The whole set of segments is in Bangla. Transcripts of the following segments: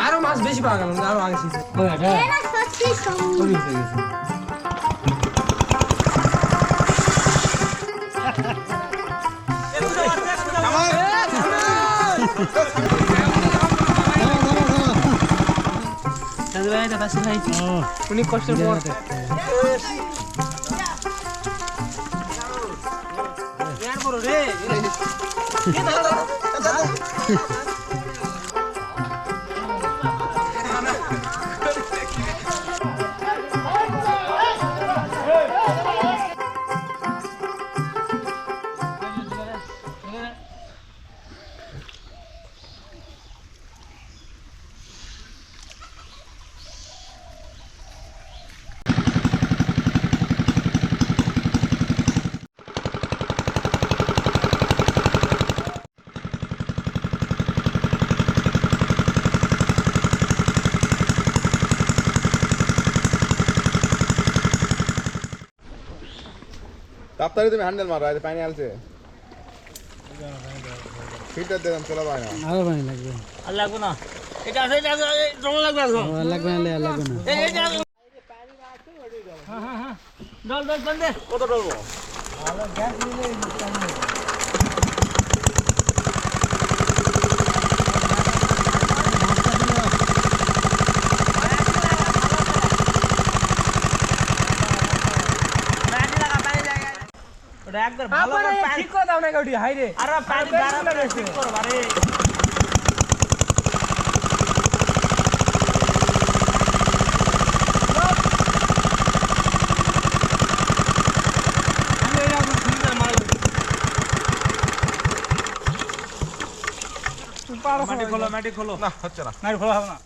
আরো মাছ বেশি পাওয়া গেল আরো আগে অনেক কষ্টের পর তাড়াতাড়ি তুমি হ্যান্ডেল মারো আজ পানি আলছে ফিল্টার দিলাম চলা পায় না আরো পানি লাগবে আর লাগবে না এটা আছে এটা জল লাগবে আর লাগবে না লাগবে না এই এটা হ্যাঁ হ্যাঁ জল জল বন্ধে কত ডলবো ভালো গ্যাস নিলে একবার ভালো করে ঠিক করে দাও না গাড়ি হাই রে আরে পানি বাড়া করে ঠিক করো আরে মাটি খোলো না হচ্ছে না মাটি খোলা হবে না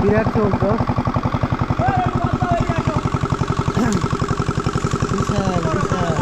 বিরাট চলতো বিশাল বিশাল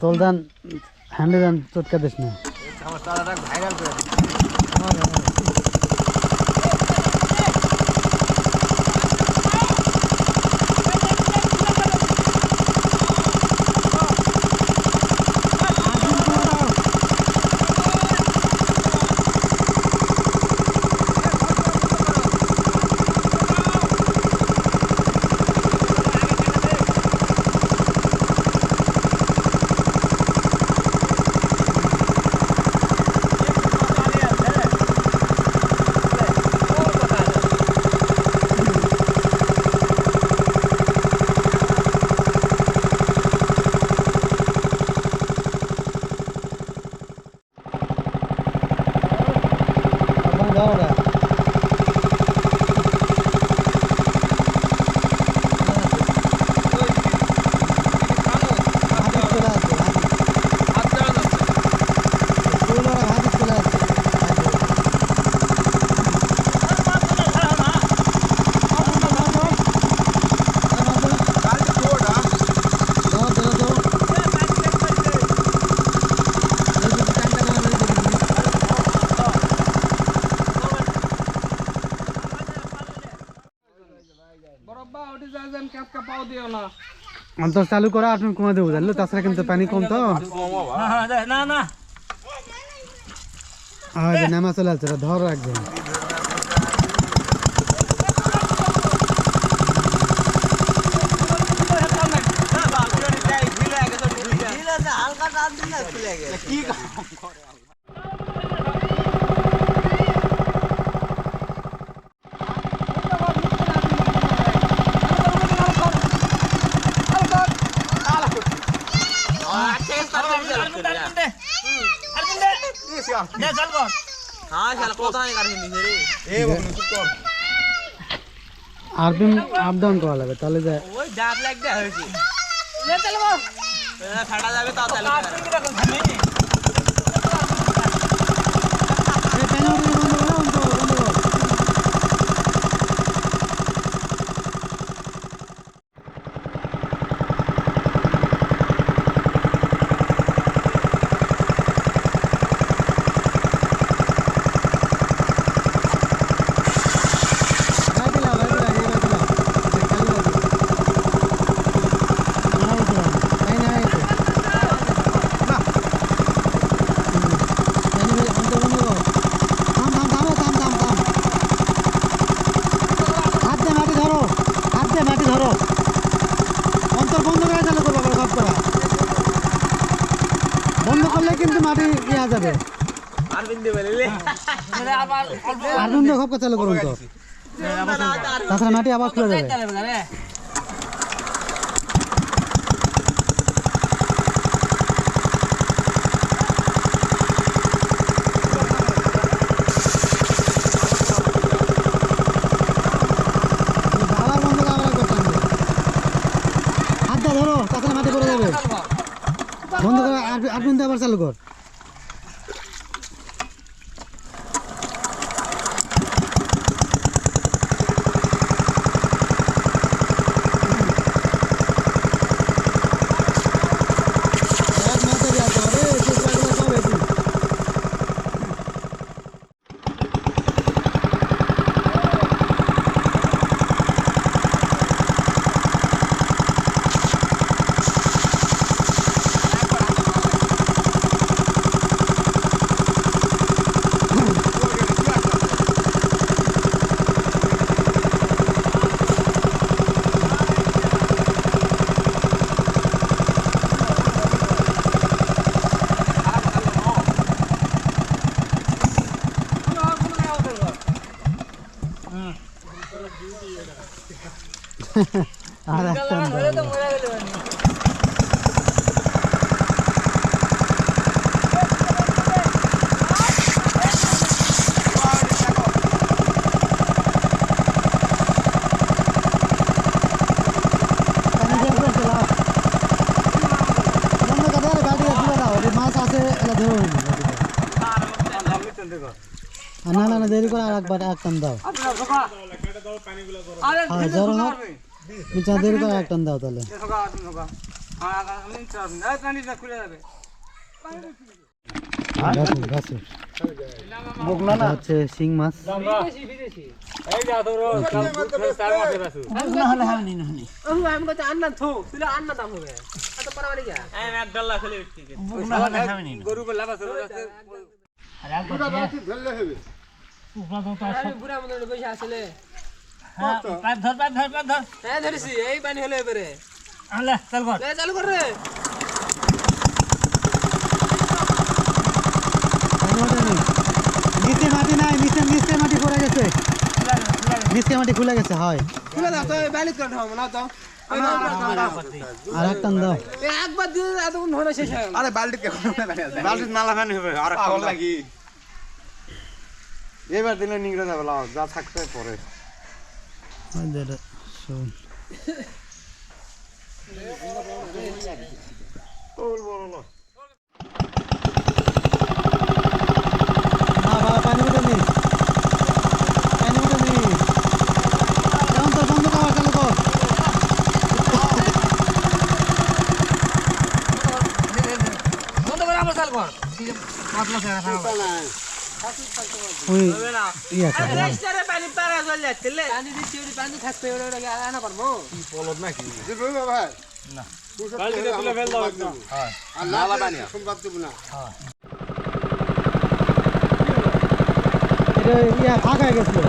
তোলদান হ্যান্ডে দান চটকা দিস না আমার তারাটা ভাইরাল করে অন্তর চালু করা আপনি কমে দেবো জানলো তাছাড়া কিন্তু পানি কম তো না না নামা চলে আসছে ধর রাখবেন আরপিএম আপ ডাউন করা লাগবে তাহলে যায় ওই ডাব লাগতে হয়েছে লে চল বল ছাড়া যাবে তাও তাহলে কিন্তু মাটি দেওয়া যাবে আরবিন্দ খুব চালু করুন তো তাছাড়া মাটি আবার খুলে যাবে ধরো তাছাড়া মাটি পড়ে যাবে বন্ধ করে আরবিন্দ আবার চালু কর আর একটা না না দেরি করে আর একবার এক টান দাও চাঁদের তো এক টান দাও তাহলে হচ্ছে শিং মাছ নিচে মাটি নাই নিচে মাটি পড়ে গেছে নিচে মাটি খুলে গেছে হয় আর এক টান দাও আরে বালতি নালা পানি হবে আর লাগি এবার দিলে নিংড়ে যাবে লাও যা থাকতে পরে পানি উঠে নি পানি উঠে নি কেমন তোর বন্ধ খাওয়া চালু কর ওই ইয়া পলদ নাকি ভাই না বালতিতে তুলে ফেল দাও একদম হ্যাঁ আর নালা পানি সম্বাদ দেব না হ্যাঁ এটা ইয়া ফাঁকা হয়ে গেছিল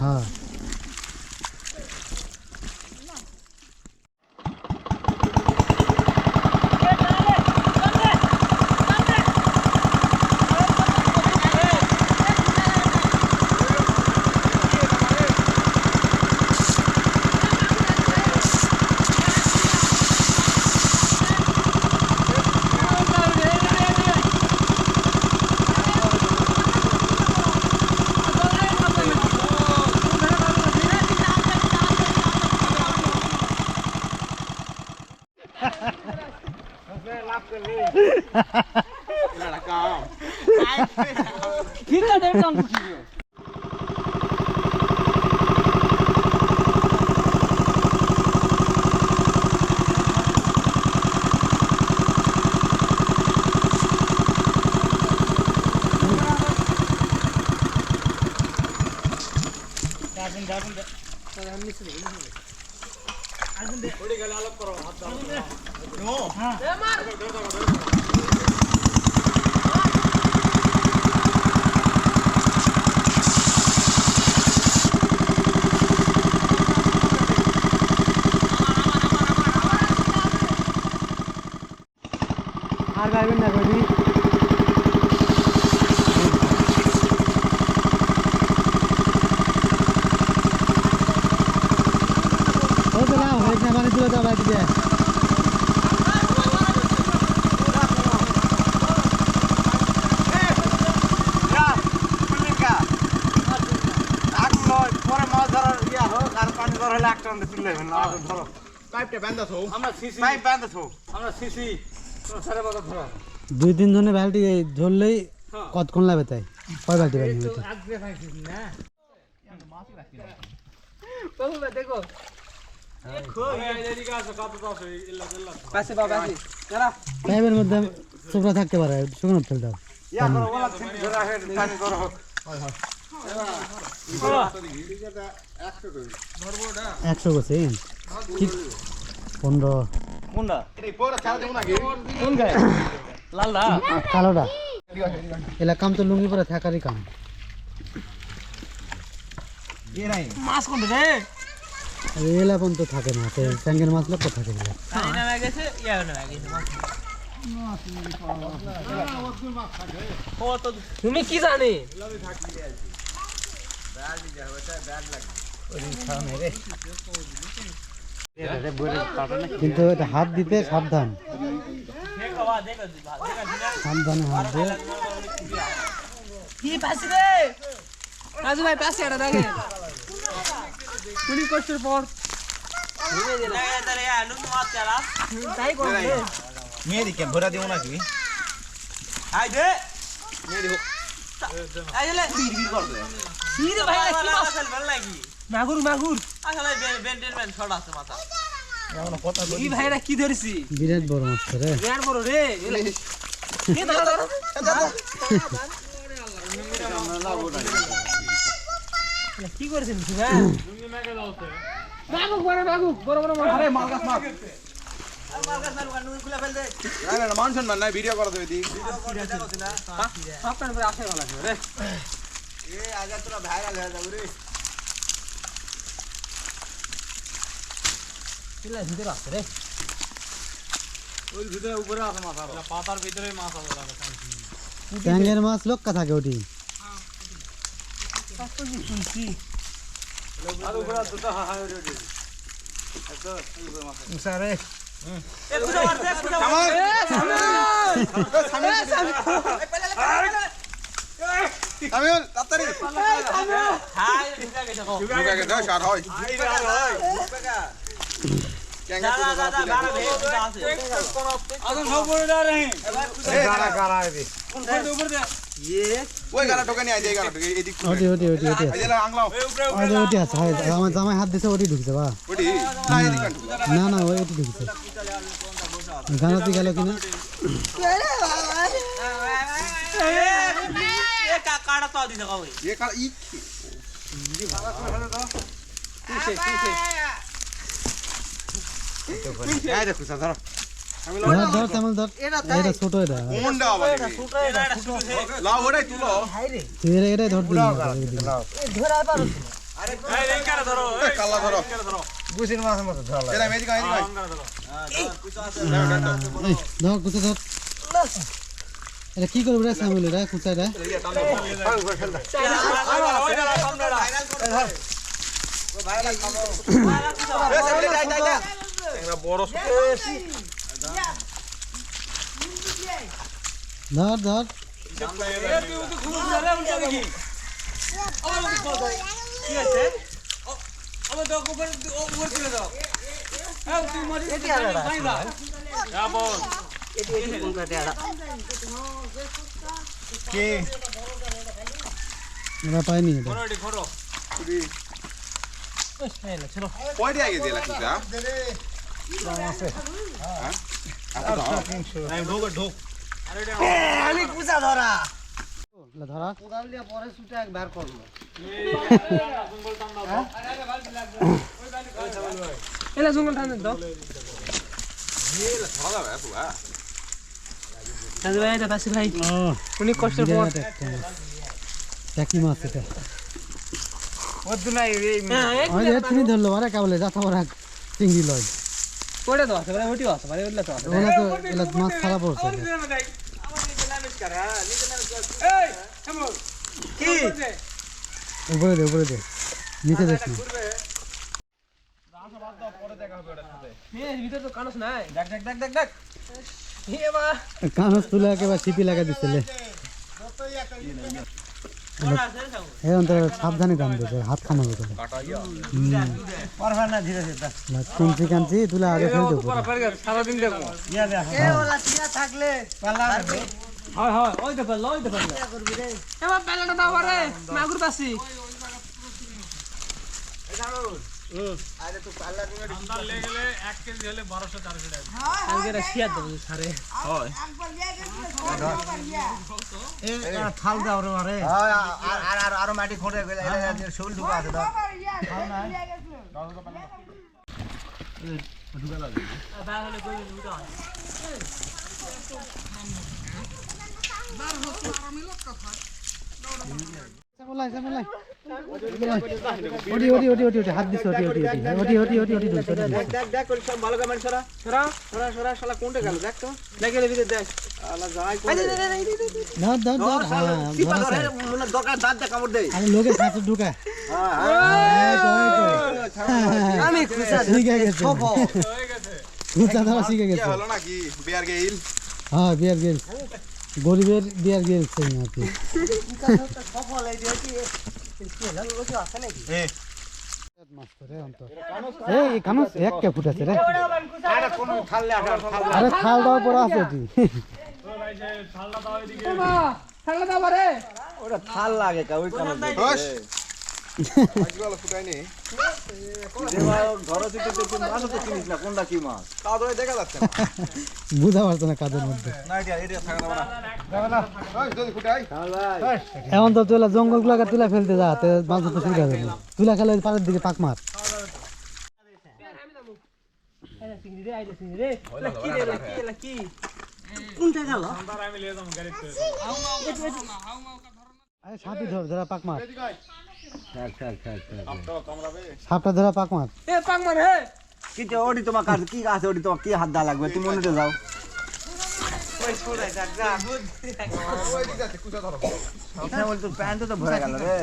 হ্যাঁ আর গাইবেন না কই ওই তো না হয়েছে মানে তুলে দাও বাকি দিয়ে পরে মাছ ধরার ইয়া হোক আর পানি ধরা হলে একটা তুলে না ধরো পাইপটা বাঁধা থো আমরা সিসি পাইপ বাঁধা থো আমরা সিসি সারা বাঁধা ধরা 2-3 জনে বালতি ধরলেই কতক্ষণ লাগবে তাই কয় বালতি পানি হইতে আজকে খাইছিস না মাছ রাখি বাবু দেখো দেখো এদিকে আসো কত আছে ইল্লা ইল্লা পাশে বাবা আছে যারা পাইপের মধ্যে চোপড়া থাকতে পারে শুকনো তেল দাও ইয়া করো ওলা সিসি ধরা হে পানি করো হয় হয় 100 গেছে ঠিক 15 কোনটা এই পরে চাল দেব নাকি কোন গায় লালদা কালোটা এলা কাম তো লুঙ্গি পরে থাকারই কাম এ নাই মাছ কোন রে এলা কোন তো থাকে না ট্যাঙ্গের মাছ লোক থাকে এলা পানি নামে গেছে ইয়া নামে গেছে তুমি কি জানি কিন্তু এটা হাত দিতে সাবধান সাবধানে হাত দিয়ে কি পাসি রে রাজু ভাই পাসি এটা দেখে পুরি কষ্টের পর ঘুরে দিল তাহলে আলু মাছ চালা তাই করে মেয়েদি কেন ভরা দিও নাকি আই দে মেয়েদি হোক আই দিলে বিড় কর দে সির ভাই কি মাছ ভালো লাগি মাগুর মাগুর আসলে বেন্টেলম্যান ছড়া আছে মাথা এমন কথা এই ভাইরা কি ধরেছি বিরাট বড় মাছ রে বিরাট বড় রে কি ধরো কি করেছেন ভাই মাগুর বড় বড় মাছ আরে মালগাছ মাছ মালগাছ না লুকানো খুলে ফেল দে না না মান সম্মান নাই ভিডিও করে দেবে দি ভিডিও করে দেখো না আপনার পরে আসে ভালো লাগে রে এ আজ তোরা ভাইরাল হয়ে যাবে রে কিলা ভিতরে আছে রে ওই ভিতরে উপরে আছে মাছ আর পাতার ভিতরে মাছ আছে ট্যাঙ্গের মাছ লক্কা থাকে ওটি আর উপরে দুটো হাহাই ওরে ওরে এতো উপরে মাছ উসারে এ কুদা মারতে কুদা সামিউল তাড়াতাড়ি হাই ঢুকা গেছে কো ঢুকা গেছে শাট হয় কেঙ্গা কুদা আছে আদম সব পড়ে যা রে গারা গারা এদি কোন ফের উপর দে ওই গারা টোকা নি আই দে গারা টোকা এদিক ওটি আই দে আংলাও ওটি আছে আমার জামাই হাত দিছে ওটি ঢুকছে বা ওটি না এদিক না না ওই ওটি ঢুকছে গানাতে গেল কিনা এ কাকাড়া তো দিছে কই ये का ई এই দেখো ধরো ধর তেমন ধর এটা ছোট এটা কোনটা আবার লাও ওরে তুলো এটাই ধর দিন আরে এই কারে ধরো এই কালা ধরো গুছির মাছের মতো ধরো এরা মেজি কাই দিই ধরো ধর কুচে ধর এটা কি করবে রে সামুল রে কুচাটা বড় ধর ধর এরা পাইনি এটা কয় দিয়ে গেছে লাগছে আমি কুচা ধরা ধরা কোদালিয়া পরে সুটা একবার করলো এলা জঙ্গল টানে দাও ধরা যাবে পুরা রাজু ভাই এটা পাশে ভাই ও উনি কষ্টের পর টাকি মাছ এটা ওদ নাই এই ওই যে তুমি ধরলো আরে কাবলে যাতা বড় চিংড়ি লয় কোড়ে তো আছে মানে ওটিও আছে মানে ওইলা তো আছে ওগুলা তো এলা মাছ খারাপ হচ্ছে কি উপরে দে নিচে দেখ না মেয়ের ভিতর তো কানস নাই দেখ দেখ দেখ দেখ দেখ এ মা কানস তুলে একেবারে সিপি লাগা দিছিলে এখন তো সাবধানে টান দিতে হাত খানো হবে তোলে পারবা না ধীরে ধীরে কাঞ্চি কাঞ্চি তুলে আগে ফেল দেবো সারা দিন দেখো এ ওলা টিয়া থাকলে পালা হয় হয় ওই তো পারলো করবি রে এ মা পালাটা দাও রে মাগুর পাসি আরে তো পাল্লা তুমি ঠান্ডা লেগে গেলে 1 কেজি হলে 1200 400 টাকা আজকে রাশিয়া দেব সারে হয় এ থাল দাও রে আরে আর মাটি খোঁড়ে গেলে এর শোল ঢুকা আছে দাও খাও না ঢুকা লাগে বা হলে কই ঢুকা ওটি হাত দিছে ওটি দেখ দেখ কোন সব ভালো কমেন্ট ছড়া ছড়া শালা কোনটা গেল দেখ তো দেখে রে ভিতর দেখ আলা যাই কোন ধর কি পারে মনে দরকার দাঁত দে কামড় দে আরে লোকের কাছে ঢুকা আমি খুশা শিখে গেছে কুচা ধরা শিখে গেছে হলো নাকি বিয়ার গেইল হ্যাঁ বিয়ার গেল গরিবের বিয়ার গিয়েছে নাকি মাছ ধরে অন্তর এই কানস এক কে ফুটাছে রে আরে খাল দাও পড়া আছে এটি ওটা থাল লাগে কা ওই কারণে মাছগুলো ফুটাইনি ধরো দিতে দিতে মাছ তো চিনিস না কোনটা কি মাছ তা ধরে দেখা যাচ্ছে না বুঝা পারতো না কাদের মধ্যে না এটা থাকা যাবে না ওই জলদি ফুটাই ভাই এখন তো তুলা জঙ্গলগুলোকে তুলা ফেলতে যা তে মাছ তো সুবিধা হবে না তুলা খেলে পাড়ের দিকে পাক মার আরে সাপি ধর ধরা পাক মার সাপটা ধরা পাক মার কি যে ওডি তোমার কাছে কি আছে ওডি তোমার কি হাত দা লাগবে তুমি মনেতে যাও ওই ছোড়াই থাক যা ওই দিক আছে কুচা ধরো এটা বল তো প্যান্ট তো ভরে গেল রে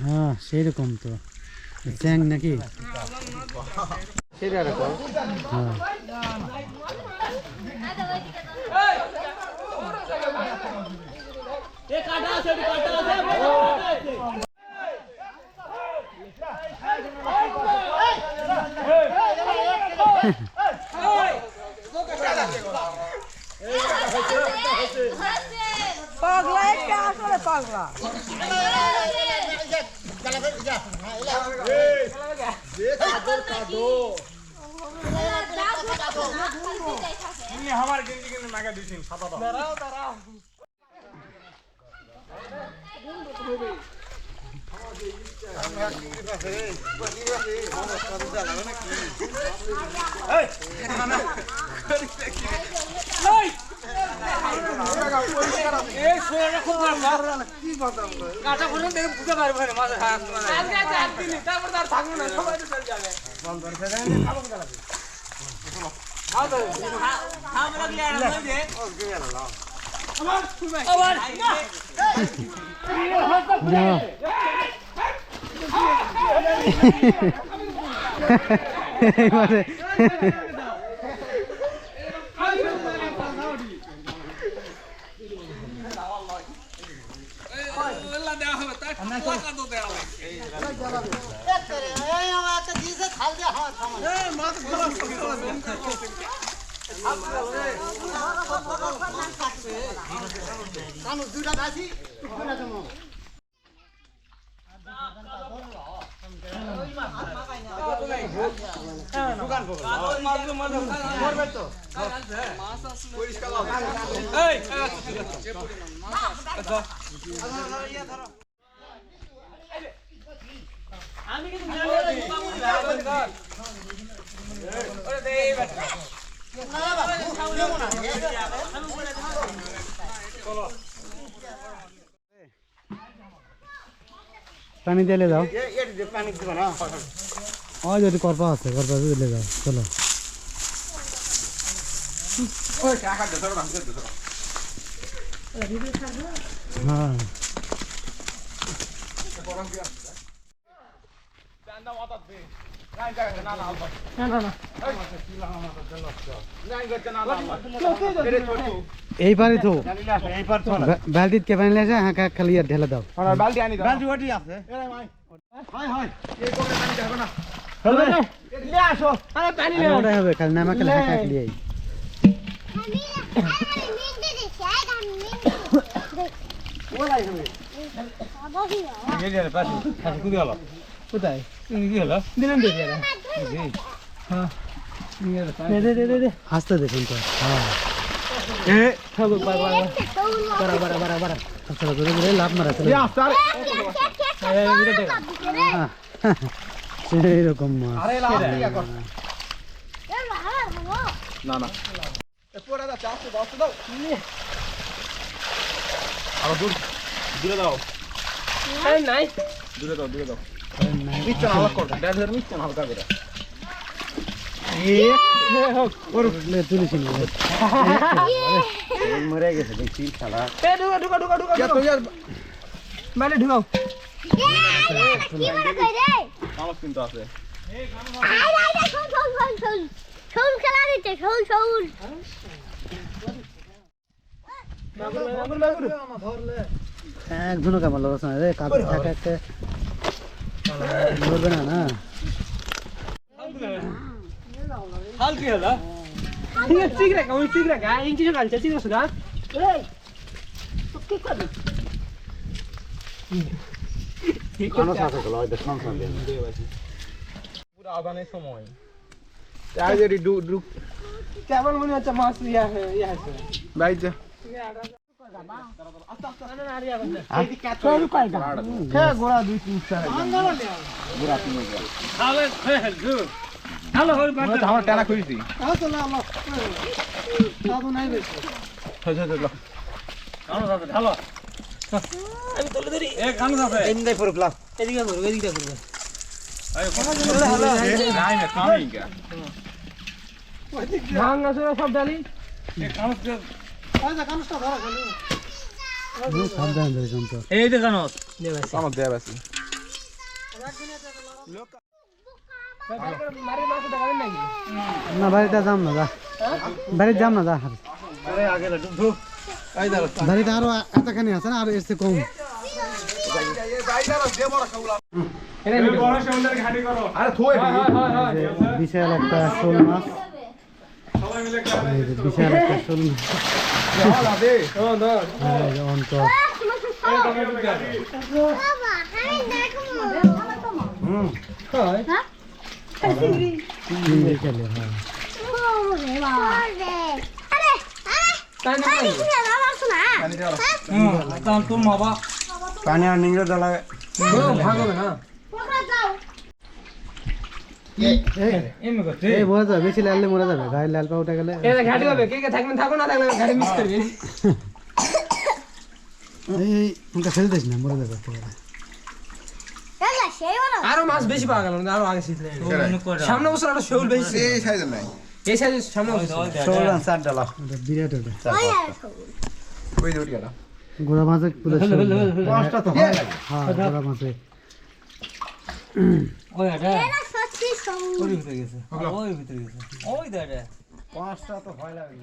হ্যাঁ সেরকম তো চ্যাং নাকি হ্যাঁ পাগলা একটা আসলে পাগলা আমার গেঞ্জি কিনে নাগা দিছিন সাদা দাও দাঁড়াও এবারে আমি কিন্তু পানি দিলে যাও ওই যদি করপা আছে করপা দিলে যাও চলো হ্যাঁ এই পারে তো বালতিত কে পানি লেছে হ্যাঁ খালি আর ঢেলে দাও বালতি আনি দাও বালতি ওটি আছে ওটাই হবে খালি নামা খালি হ্যাঁ খালি এই কোথায় আস্তে দেখুন তো লাভ মারা সেইরকম না না পুরা দা চাষ দাও দাও আর দূরে দাও এই নাই দূরে দাও মিষ্টান হালকা করো ড্রাইভার মিষ্টান হালকা করে তুলিস মরে গেছে দেখছি শালা এ ঢুকা তুই আর মানে ঢুকাও কামাস কিন্তু আছে একজনও কেমন লাগছে না রে কাকু একা একা ধরবে না না হাল কি হলো ঠিক রাখা ওই ঠিক রাখা ইঞ্চি কালছে ঠিক আছে না কানস আছে গলা ওই দেখুন শুন পুরো আদানের সময় তাই যদি ডুক কেমন মনে হচ্ছে মাছ ইয়া আছে ভাই যা গোড়া 2-3 আমার টানা খুঁজছি আমি তুলে ধরি এক খানো আছে এন্ডাই পুরো ক্লাস এদিকে করব এদিকে করব ধান আছে সব ডালি সাবধান ধরে কাম তো এই যে কানস নে ভাই আমার দেব আছে মারি মাছ দেখাবেন নাকি না বাড়িতে যাম না যা বাড়িতে যাম না যা আরে আগে ঢুক এই দাঁড়া বাড়িতে আরো এতখানি আছে না আর এর চেয়ে কম আরে থুয়ে বিশাল একটা শোল মাছ এই যে বিশাল একটা শোল মাছ এই যে অন্তর বিশালে হ্যাঁ পানি আর নিংড়ে ডালা ভাগবে না এই মরে যাবে বেশি লাললে মরে যাবে গায়ে লাল পা উঠে গেলে এটা ঘাটি হবে কে থাকবেন থাকো না থাকলে ঘাটি মিস করবে এই ওটা ফেলে দিস না মরে যাবে একেবারে। আরো মাছ বেশি পাওয়া গেল না আরো আগে ছিল সামনে বছর আরো শৌল বেশি এই সাইজের নাই এই সাইজে সামনে বছর 16 4 ডালা ওটা বিরাট ওটা ওই দুটি ডালা গোড়া মাছের পুরো শোল। পাঁচটা তো হয় হ্যাঁ গোড়া মাছের ওই এটা ওই ভিতরে গেছে ওই ভিতরে গেছে ওই দাঁড়া পাঁচটা তো হয় লাগে